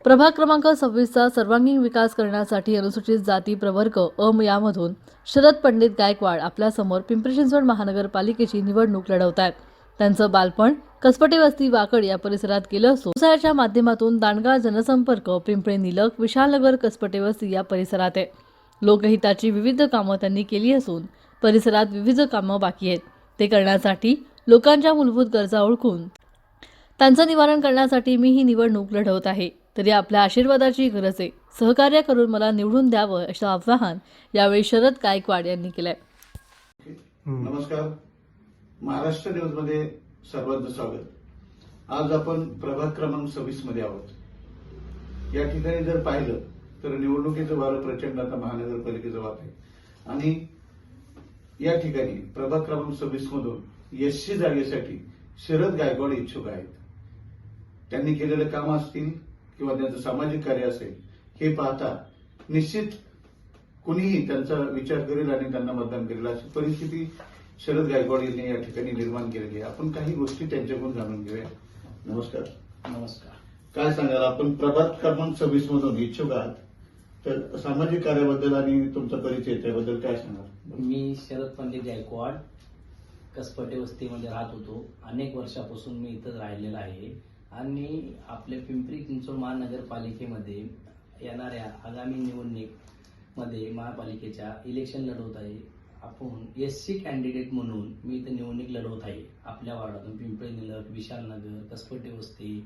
प्रभाग क्रमांक 26चा सर्वांगीण विकास करण्यासाठी अनुसूचित जाती प्रवर्ग यामधून शरद पंडित गायकवाड आपल्यासमोर पिंपरी चिंचवड महानगरपालिकेची निवडणूक लढवत आहेत. त्यांचं बालपण कसपटे वस्ती वाकड या परिसरात गेलं असून व्यवसायाच्या माध्यमातून दांडगा जनसंपर्क पिंपरी निलक विशालनगर कसपटे वस्ती या परिसरात आहे. लोकहिताची विविध कामं त्यांनी केली असून परिसरात विविध कामं बाकी आहेत. ते करण्यासाठी लोकांच्या मूलभूत गरजा ओळखून त्यांचं निवारण करण्यासाठी मी ही निवडणूक लढवत आहे. तरी आपल्या आशीर्वादाची गरज आहे. सहकार्य करून मला निवडून द्यावं असं आवाहन यावेळी शरद गायकवाड यांनी केलंय. नमस्कार. महाराष्ट्र न्यूज मध्ये सर्वांचं स्वागत. आज आपण प्रभाग क्रमांक 26 मध्ये आहोत. या ठिकाणी जर पाहिलं तर निवडणुकीचं वारं प्रचंड आता महानगरपालिकेचं वाहत आहे आणि या ठिकाणी प्रभाग क्रमांक 26 मधून एससी जागेसाठी शरद गायकवाड इच्छुक आहेत. त्यांनी केलेले काम असतील किंवा त्यांचं सामाजिक कार्य असेल हे पाहता निश्चित कुणीही त्यांचा विचार करेल आणि त्यांना मतदान करेल अशी परिस्थिती शरद गायकवाड यांनी या ठिकाणी निर्माण केलेली आहे. आपण काही गोष्टी त्यांच्याकडून जाणून घेऊया. नमस्कार. नमस्कार. काय सांगाल, आपण प्रभाग क्रमांक 26 मधून इच्छुक आहात, तर सामाजिक कार्याबद्दल आणि तुमचा परिचय त्याबद्दल काय सांगाल? मी शरद पंडित गायकवाड कसपटे वस्तीमध्ये राहत होतो. अनेक वर्षापासून मी इथं राहिलेला आहे आणि आपल्या पिंपरी चिंचवड महानगरपालिकेमध्ये येणाऱ्या आगामी निवडणुकीमध्ये महापालिकेच्या इलेक्शन लढवत आहे. आपण एससी कॅन्डिडेट म्हणून मी इथं निवडणूक लढवत आहे. आपल्या वार्डातून पिंपरी निलक विशालनगर कसपटे वस्ती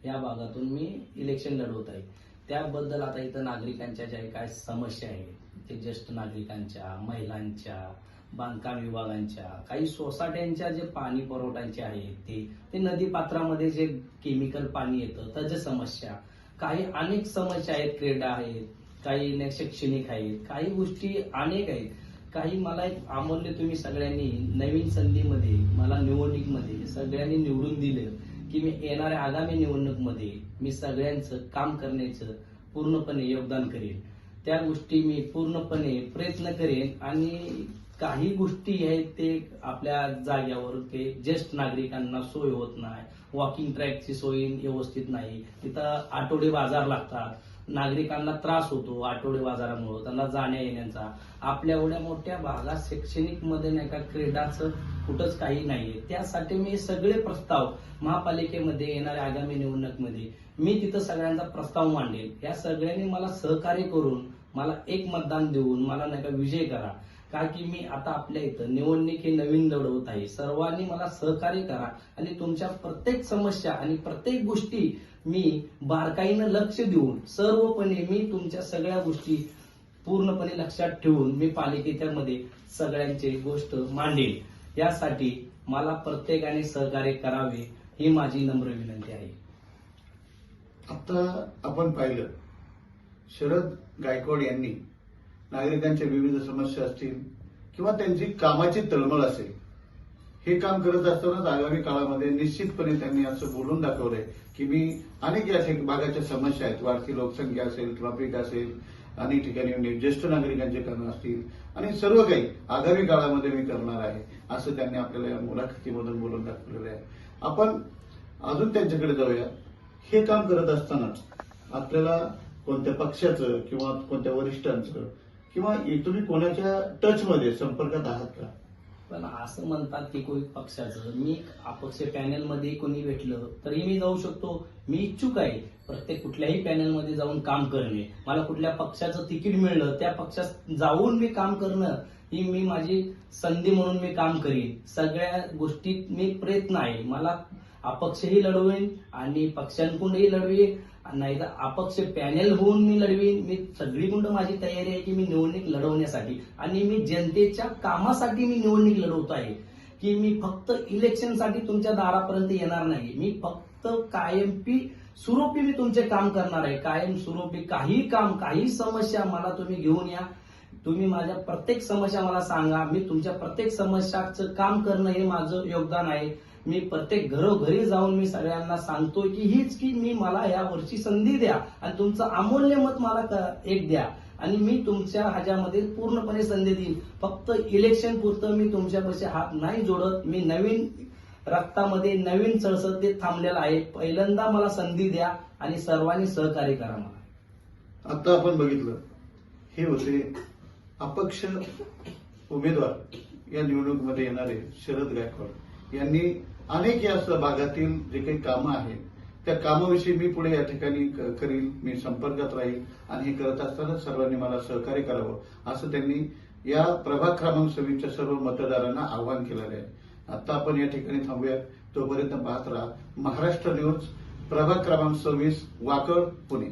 या भागातून मी इलेक्शन लढवत आहे. त्याबद्दल आता इथं नागरिकांच्या ज्या काय समस्या आहेत ते ज्येष्ठ नागरिकांच्या, महिलांच्या, बांधकाम विभागांच्या, काही सोसायट्यांच्या जे पाणी पुरवठ्यांचे आहेत ते नदी पात्रामध्ये जे केमिकल पाणी येतं त्याच्या समस्या, काही अनेक समस्या आहेत. क्रीडा आहेत, काही शैक्षणिक आहेत, काही गोष्टी अनेक आहेत. काही मला एक अमूल्य तुम्ही सगळ्यांनी नवीन संधीमध्ये मला निवडणुकीमध्ये सगळ्यांनी निवडून दिलं की मी येणाऱ्या आगामी निवडणुकीमध्ये मी सगळ्यांचं काम करण्याचं पूर्णपणे योगदान करेन. त्या गोष्टी मी पूर्णपणे प्रयत्न करेन आणि काही गोष्टी आहेत ते आपल्या जाग्यावर ते ज्येष्ठ नागरिकांना सोय होत नाही. वॉकिंग ट्रॅकची सोय व्यवस्थित नाही. तिथं आठवडे बाजार लागतात. नागरिकांना त्रास होतो आठवडे बाजारामुळे त्यांना जाण्या येण्याचा. आपल्या एवढ्या मोठ्या भागात शैक्षणिक मध्ये नाही का क्रीडाचं कुठंच काही नाहीये. त्यासाठी मी सगळे प्रस्ताव महापालिकेमध्ये येणाऱ्या आगामी निवडणुकीमध्ये मी तिथं सगळ्यांचा प्रस्ताव मांडेल. या सगळ्यांनी मला सहकार्य करून मला एक मतदान देऊन मला नाही का विजय करा. का की मी आता आपल्या इथं निवडणूक हे नवीन लढवत आहे. सर्वांनी मला सहकार्य करा आणि तुमच्या प्रत्येक समस्या आणि प्रत्येक गोष्टी मी बारकाईनं लक्ष देऊन सर्वपणे मी तुमच्या सगळ्या गोष्टी पूर्णपणे लक्षात ठेवून मी पालिकेच्या मध्ये सगळ्यांची गोष्ट मांडेल. यासाठी मला प्रत्येकाने सहकार्य करावे ही माझी नम्र विनंती आहे. आता आपण पाहिलं शरद गायकवाड यांनी नागरिकांच्या विविध समस्या असतील किंवा त्यांची कामाची तळमळ असेल हे काम करत असतानाच आगामी काळामध्ये निश्चितपणे त्यांनी असं बोलून दाखवलंय की मी अनेक या भागाच्या समस्या आहेत, वाढती लोकसंख्या असेल, ट्रॅफिक असेल, अनेक ठिकाणी ज्येष्ठ नागरिकांचे कामं असतील आणि सर्व काही आगामी काळामध्ये मी करणार आहे असं त्यांनी आपल्याला या मुलाखतीमधून बोलून दाखवलेलं आहे. आपण अजून त्यांच्याकडे जाऊया. हे काम करत असतानाच आपल्याला कोणत्या पक्षाचं किंवा कोणत्या वरिष्ठांचं किंवा तुम्ही कोणाच्या टच मध्ये संपर्कात आहात का? पण असं म्हणतात की कोणी पक्षाचं मी अपक्ष पॅनल मध्ये कोणी भेटलं तरी मी जाऊ शकतो. मी इच्छुक आहे प्रत्येक कुठल्याही पॅनल मध्ये जाऊन काम करणे. मला कुठल्या पक्षाचं तिकीट मिळलं त्या पक्षात जाऊन मी काम करणं ही मी माझी संधी म्हणून मी काम करीन. सगळ्या गोष्टीत मी प्रयत्न आहे. मला अपक्षही लढवेन आणि पक्षांकडूनही लढवेन, नाही तर अपक्ष पॅनेल होऊन मी लढवीन. मी सगळीकडून माझी तयारी आहे की मी निवडणूक लढवण्यासाठी आणि मी जनतेच्या कामासाठी मी निवडणूक लढवतो आहे. की मी फक्त इलेक्शनसाठी तुमच्या दारापर्यंत येणार नाही. मी फक्त कायमपी स्वरूपी मी तुमचे काम करणार आहे. कायम स्वरूपी काही काम, काही समस्या मला तुम्ही घेऊन या. तुम्ही माझ्या प्रत्येक समस्या मला सांगा. मी तुमच्या प्रत्येक समस्याचं काम करणं हे माझं योगदान आहे. मी प्रत्येक घरोघरी जाऊन मी सगळ्यांना सांगतोय की हीच की मी मला या वर्षी संधी द्या आणि तुमचं अमूल्य मत मला एक द्या आणि मी तुमच्या ह्याच्यामध्ये पूर्णपणे संधी देईन. फक्त इलेक्शन पुरतं मी तुमच्यापाशी हात नाही जोडत. मी नवीन रक्तामध्ये नवीन सळसळ ते थांबलेलं आहे. पहिल्यांदा मला संधी द्या आणि सर्वांनी सहकार्य करा मला. आता आपण बघितलं हे होते अपक्ष उमेदवार या निवडणुकीमध्ये येणारे शरद गायकवाड यांनी अनेक या भागातील जे काही कामं आहेत त्या कामाविषयी मी पुढे या ठिकाणी करील, मी संपर्कात राहील आणि हे करत असताना सर्वांनी मला सहकार्य करावं असं त्यांनी या प्रभाग क्रमांक 26च्या सर्व मतदारांना आवाहन केलेलं आहे. आता आपण या ठिकाणी थांबूया, तोपर्यंत पाहत राहा महाराष्ट्र न्यूज, प्रभाग क्रमांक 26, वाकड, पुणे.